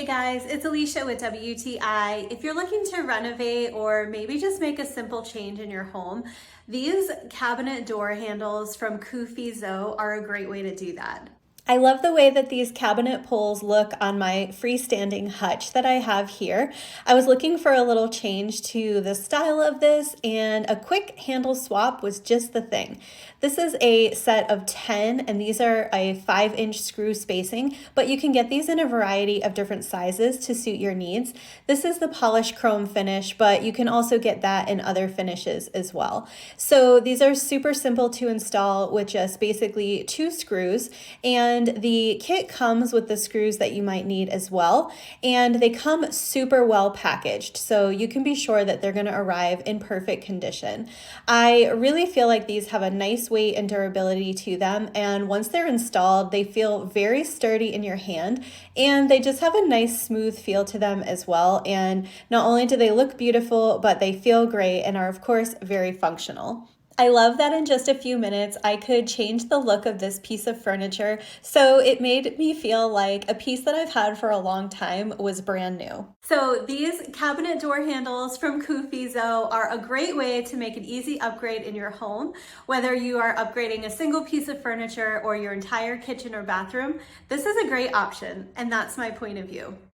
Hey guys, it's Alicia with WTI. If you're looking to renovate or maybe just make a simple change in your home, these cabinet door handles from Koofizo are a great way to do that. I love the way that these cabinet pulls look on my freestanding hutch that I have here. I was looking for a little change to the style of this, and a quick handle swap was just the thing. This is a set of 10, and these are a 5-inch screw spacing, but you can get these in a variety of different sizes to suit your needs. This is the polished chrome finish, but you can also get that in other finishes as well. So these are super simple to install with just basically 2 screws, and the kit comes with the screws that you might need as well, and they come super well packaged, so you can be sure that they're going to arrive in perfect condition. I really feel like these have a nice weight and durability to them, and once they're installed, they feel very sturdy in your hand, and they just have a nice smooth feel to them as well. And not only do they look beautiful, but they feel great and are of course very functional. I love that in just a few minutes I could change the look of this piece of furniture, so it made me feel like a piece that I've had for a long time was brand new. So these cabinet door handles from Koofizo are a great way to make an easy upgrade in your home. Whether you are upgrading a single piece of furniture or your entire kitchen or bathroom, this is a great option, and that's my point of view.